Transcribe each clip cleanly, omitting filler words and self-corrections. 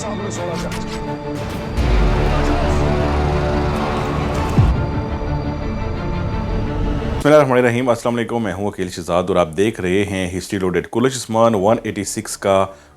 sabrı solacaktır. बिस्मिल्लाहिर्रहमानिर्रहीम, अस्सलाम वालेकुम। मैं हूं अकील शहजाद और आप देख रहे हैं हिस्ट्री लोडेड। कुल उस्मान 186 का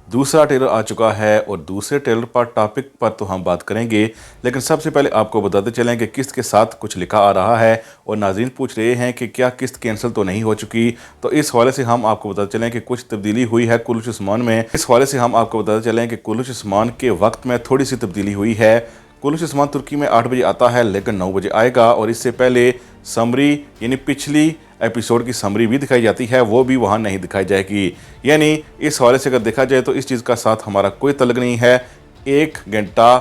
दूसरा ट्रेलर आ चुका है और दूसरे ट्रेलर पर टॉपिक पर तो हम बात करेंगे, लेकिन सबसे पहले आपको बताते चलें कि किस्त के साथ कुछ लिखा आ रहा है और नाज़रीन पूछ रहे हैं कि क्या किस्त कैंसिल तो नहीं हो चुकी। तो इस हवाले से हम आपको बताते चलें कि कुछ तब्दीली हुई है कुल उस्मान में। इस हवाले से हम आपको बताते चलें कि कुल उस्मान के वक्त में थोड़ी सी तब्दीली हुई है। कुल उस्मान तुर्की में 8 बजे आता है, लेकिन 9 बजे आएगा और इससे पहले समरी यानी पिछली एपिसोड की समरी भी दिखाई जाती है, वो भी वहाँ नहीं दिखाई जाएगी। यानी इस हवाले से अगर देखा जाए तो इस चीज़ का साथ हमारा कोई तल्लुक नहीं है। 1 घंटा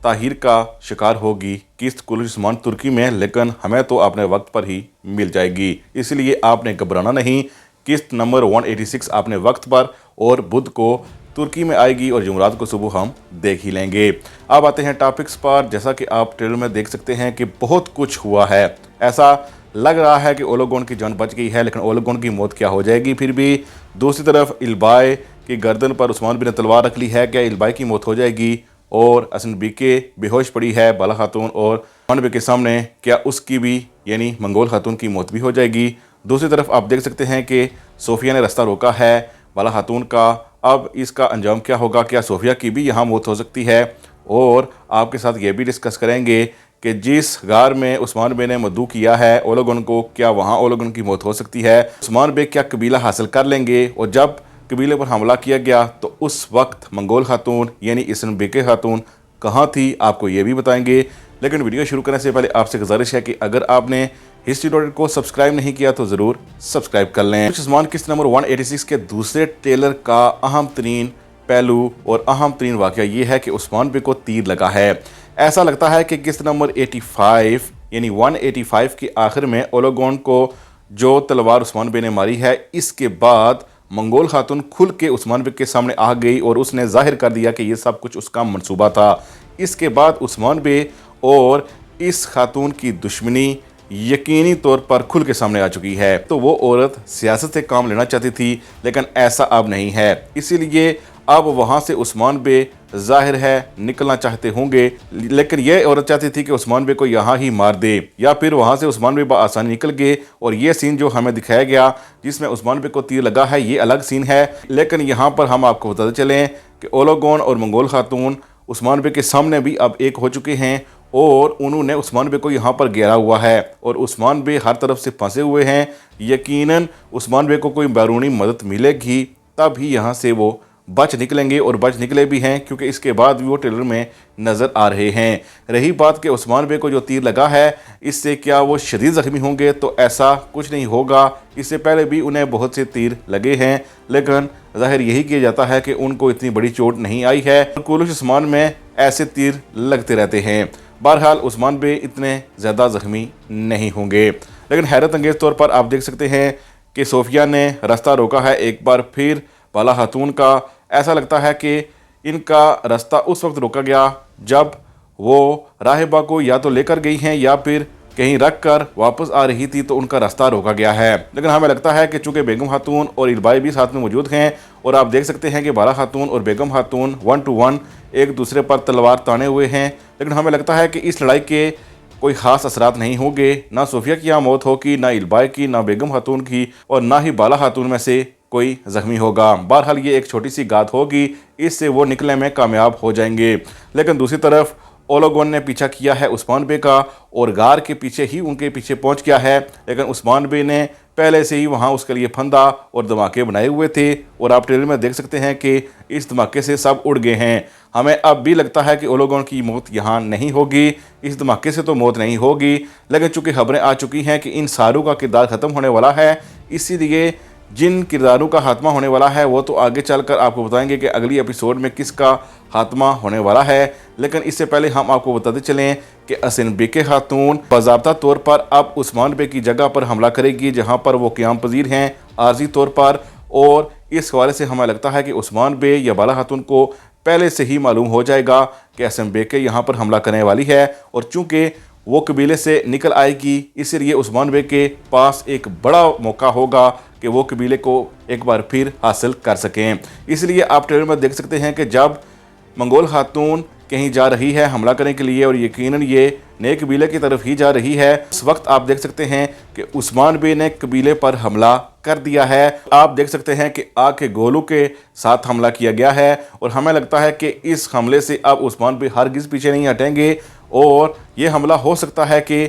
ताहिर का शिकार होगी किस्त कुल उस्मान तुर्की में, लेकिन हमें तो अपने वक्त पर ही मिल जाएगी, इसलिए आपने घबराना नहीं। किस्त नंबर 186 आपने वक्त पर और बुध को तुर्की में आएगी और जुमरात को सुबह हम देख ही लेंगे। अब आते हैं टॉपिक्स पर। जैसा कि आप ट्रेलर में देख सकते हैं कि बहुत कुछ हुआ है। ऐसा लग रहा है कि ओलोगोन की जान बच गई है, लेकिन ओलोगोन की मौत क्या हो जाएगी फिर भी। दूसरी तरफ इल्बाई की गर्दन पर उस्मान बिन ने तलवार रख ली है, क्या इल्बाई की मौत हो जाएगी। और असन बीके बेहोश पड़ी है बाला खातून और उस्मान बे के सामने, क्या उसकी भी यानी मंगोल खातून की मौत भी हो जाएगी। दूसरी तरफ आप देख सकते हैं कि सोफिया ने रास्ता रोका है बाला खातून का। अब इसका अंजाम क्या होगा, क्या सोफिया की भी यहाँ मौत हो सकती है। और आपके साथ ये भी डिस्कस करेंगे कि जिस गार में उस्मान बे ने मद्दू किया है ओलोगन को, क्या वहाँ ओलोगन की मौत हो सकती है। उस्मान बे क्या कबीला हासिल कर लेंगे, और जब कबीले पर हमला किया गया तो उस वक्त मंगोल खातून यानी इसन बेके खातून कहाँ थी, आपको ये भी बताएंगे। लेकिन वीडियो शुरू करने से पहले आपसे गुजारिश है कि अगर आपने हिस्ट्री लोडेड को सब्सक्राइब नहीं किया तो ज़रूर सब्सक्राइब कर लें। उस्मान किस्त नंबर 186 के दूसरे ट्रेलर का अहम तरीन पहलू और अहम तरीन वाक़या ये है कि उस्मान बे को तीर लगा है। ऐसा लगता है कि किस्त नंबर 85 यानी 185 के आखिर में ओलोगोन को जो तलवार उस्मान बे ने मारी है, इसके बाद मंगोल खातून खुल के उस्मान बे के सामने आ गई और उसने जाहिर कर दिया कि ये सब कुछ उसका मंसूबा था। इसके बाद उस्मान बे और इस खातून की दुश्मनी यकीनी तौर पर खुल के सामने आ चुकी है। तो वो औरत सियासत से काम लेना चाहती थी, लेकिन ऐसा अब नहीं है, इसीलिए अब वहाँ से उस्मान बे जाहिर है निकलना चाहते होंगे। लेकिन ये औरत चाहती थी कि उस्मान बे को यहाँ ही मार दे, या फिर वहाँ से उस्मान बे बआसानी निकल गए। और ये सीन जो हमें दिखाया गया जिसमें उस्मान बे को तीर लगा है, ये अलग सीन है। लेकिन यहाँ पर हम आपको बताते चलें कि ओलोगोन और मंगोल खातून उस्मान बे के सामने भी अब एक हो चुके हैं और उन्होंने उस्मान बे को यहाँ पर घेरा हुआ है और उस्मान बे हर तरफ से फंसे हुए हैं। यकीनन उस्मान बे को कोई बैरूनी मदद मिलेगी तब ही यहाँ से वो बच निकलेंगे, और बच निकले भी हैं, क्योंकि इसके बाद भी वो ट्रेलर में नज़र आ रहे हैं। रही बात कि उस्मान बे को जो तीर लगा है इससे क्या वो शदीद ज़ख्मी होंगे, तो ऐसा कुछ नहीं होगा। इससे पहले भी उन्हें बहुत से तीर लगे हैं, लेकिन ज़ाहिर यही किया जाता है कि उनको इतनी बड़ी चोट नहीं आई है। कुल उस्मान में ऐसे तीर लगते रहते हैं। बहरहाल उस्मान बे इतने ज़्यादा ज़ख्मी नहीं होंगे। लेकिन हैरत अंगेज़ तौर पर आप देख सकते हैं कि सोफिया ने रास्ता रोका है एक बार फिर बाला खातून का। ऐसा लगता है कि इनका रास्ता उस वक्त रोका गया जब वो राहिबा को या तो लेकर गई हैं या फिर कहीं रख कर वापस आ रही थी, तो उनका रास्ता रोका गया है। लेकिन हमें लगता है कि चूँकि बेगम खातून और इल्बाई भी साथ में मौजूद हैं, और आप देख सकते हैं कि बाला खातून और बेगम खातून 1 to 1 एक दूसरे पर तलवार ताने हुए हैं। लेकिन हमें लगता है कि इस लड़ाई के कोई ख़ास असरात नहीं होंगे। ना सोफिया की यहाँ मौत होगी, ना इल्बाई की, ना बेगम खातून की, और ना ही बाला खातून में से कोई ज़ख्मी होगा। बहरहाल ये एक छोटी सी गात होगी, इससे वो निकलने में कामयाब हो जाएंगे। लेकिन दूसरी तरफ ओलोगोन ने पीछा किया है उस्मान बे का और गार के पीछे ही उनके पीछे पहुंच गया है। लेकिन उस्मान बे ने पहले से ही वहां उसके लिए फंदा और धमाके बनाए हुए थे, और आप ट्रेलर में देख सकते हैं कि इस धमाके से सब उड़ गए हैं। हमें अब भी लगता है कि ओलोगोन की मौत यहाँ नहीं होगी, इस धमाके से तो मौत नहीं होगी। लेकिन चूँकि खबरें आ चुकी हैं कि इन सारों का किरदार ख़त्म होने वाला है, इसीलिए जिन किरदारों का खात्मा होने वाला है वो तो आगे चलकर आपको बताएंगे कि अगली एपिसोड में किसका खात्मा होने वाला है। लेकिन इससे पहले हम आपको बताते चलें कि असन बेके खातून बाज़ाब्ता तौर पर अब उस्मान बे की जगह पर हमला करेगी जहां पर वो क़याम पजीर हैं आर्जी तौर पर। और इस हवाले से हमें लगता है कि उस्मान बे या बाला खातून को पहले से ही मालूम हो जाएगा कि असन बेके यहाँ पर हमला करने वाली है, और चूँकि वो कबीले से निकल आएगी, इसलिए उस्मान बे के पास एक बड़ा मौका होगा कि वो कबीले को एक बार फिर हासिल कर सकें। इसलिए आप ट्रेलर में देख सकते हैं कि जब मंगोल खातून कहीं जा रही है हमला करने के लिए और यकीनन ये नए कबीले की तरफ ही जा रही है। इस वक्त आप देख सकते हैं कि उस्मान बे ने कबीले पर हमला कर दिया है। आप देख सकते हैं कि आग के गोलों के साथ हमला किया गया है और हमें लगता है कि इस हमले से अब उस्मान बे हरगिज़ पीछे नहीं हटेंगे और ये हमला हो सकता है कि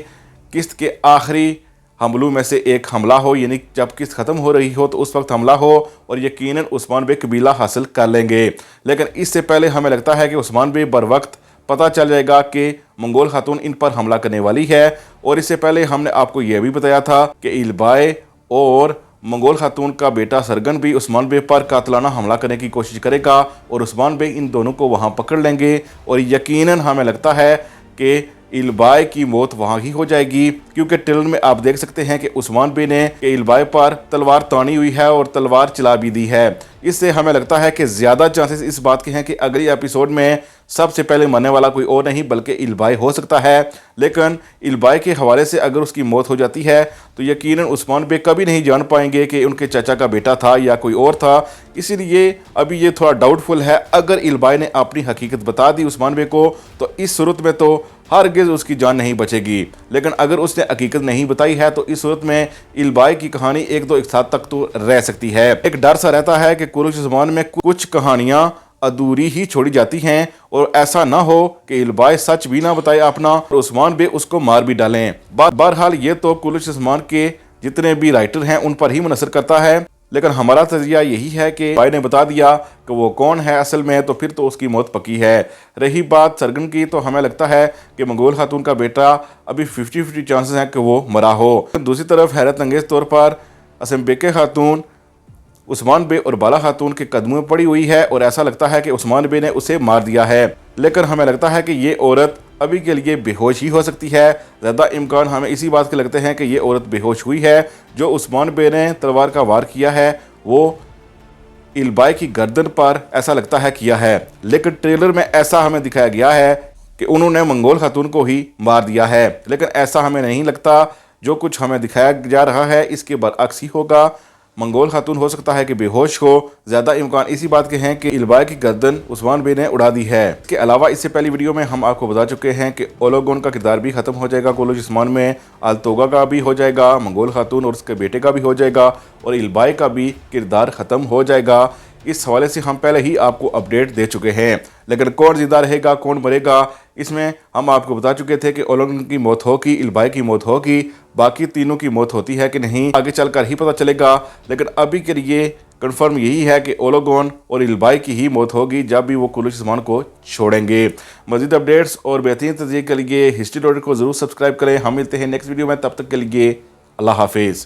किस्त के आखिरी हमलों में से एक हमला हो, यानी जब किस्त ख़त्म हो रही हो तो उस वक्त हमला हो और यकीनन उस्मान बे कबीला हासिल कर लेंगे। लेकिन इससे पहले हमें लगता है कि उस्मान बे बर वक्त पता चल जाएगा कि मंगोल खातून इन पर हमला करने वाली है। और इससे पहले हमने आपको यह भी बताया था कि इलबाई और मंगोल खातून का बेटा सरगन भी उस्मान बे पर कातलाना हमला करने की कोशिश करेगा और उस्मान बे इन दोनों को वहाँ पकड़ लेंगे और यकीनन हमें लगता है कि इलबाई की मौत वहाँ ही हो जाएगी, क्योंकि ट्रेलर में आप देख सकते हैं कि उस्मान बे ने इलबाई पर तलवार तानी हुई है और तलवार चला भी दी है। इससे हमें लगता है कि ज़्यादा चांसेस इस बात के हैं कि अगले एपिसोड में सबसे पहले मरने वाला कोई और नहीं बल्कि इलबाई हो सकता है। लेकिन इलबाई के हवाले से अगर उसकी मौत हो जाती है तो यकीनन उस्मान बे कभी नहीं जान पाएंगे कि उनके चाचा का बेटा था या कोई और था। इसीलिए अभी ये थोड़ा डाउटफुल है। अगर इलबाई ने अपनी हकीकत बता दी उस्मान बे को तो इस सूरत में तो हरगिज़ उसकी जान नहीं बचेगी। लेकिन अगर उसने हकीकत नहीं बताई है तो इस सूरत में इलबाई की कहानी एक दो एक साथ तक तो रह सकती है। एक डर सा रहता है कि कुरुश ज़मान में कुछ कहानियाँ अधूरी ही छोड़ी जाती हैं और ऐसा ना हो कि इलबाई सच भी ना बताए अपना और उस्मान बे उसको मार भी डालें। बहरहाल ये तो कुरुश ज़मान के जितने भी राइटर हैं उन पर ही मुनसर करता है। लेकिन हमारा तजरिया यही है कि भाई ने बता दिया कि वो कौन है असल में, तो फिर तो उसकी मौत पक्की है। रही बात सरगन की, तो हमें लगता है कि मंगोल खातून का बेटा अभी 50-50 चांसेस हैं कि वो मरा हो। दूसरी तरफ हैरत अंगेज़ तौर पर असम्बेके खातून उस्मान बे और बाला खातून के कदमों में पड़ी हुई है और ऐसा लगता है कि उस्मान बे ने उसे मार दिया है। लेकिन हमें लगता है कि ये औरत अभी के लिए बेहोश ही हो सकती है। ज़्यादा इम्कान हमें इसी बात के लगते हैं कि ये औरत बेहोश हुई है। जो उस्मान बे ने तलवार का वार किया है वो इलबाई की गर्दन पर ऐसा लगता है किया है, लेकिन ट्रेलर में ऐसा हमें दिखाया गया है कि उन्होंने मंगोल खातून को ही मार दिया है। लेकिन ऐसा हमें नहीं लगता। जो कुछ हमें दिखाया जा रहा है इसके बरअक्स ही होगा। मंगोल खातून हो सकता है कि बेहोश हो। ज़्यादा इम्कान इसी बात के हैं कि इलबाई की गर्दन उस्मान बे ने उड़ा दी है। इसके अलावा इससे पहली वीडियो में हम आपको बता चुके हैं कि ओलोगोन का किरदार भी ख़त्म हो जाएगा कुरुश ज़मान में। अल्तोगा का भी हो जाएगा, मंगोल खातून और उसके बेटे का भी हो जाएगा और इलबाई का भी किरदार ख़त्म हो जाएगा। इस हवाले से हम पहले ही आपको अपडेट दे चुके हैं। लेकिन कौन जिंदा रहेगा कौन मरेगा इसमें हम आपको बता चुके थे कि ओलोगन की मौत होगी, इलबाई की मौत होगी, बाकी तीनों की मौत होती है कि नहीं आगे चलकर ही पता चलेगा। लेकिन अभी के लिए कंफर्म यही है कि ओलोगोन और इलबाई की ही मौत होगी जब भी वो कुरुश ज़मान को छोड़ेंगे। मज़ीद अपडेट्स और बेहतरीन तजज़िये के लिए हिस्ट्री लोडेड को ज़रूर सब्सक्राइब करें। हम मिलते हैं नेक्स्ट वीडियो में, तब तक के लिए अल्लाह हाफिज़।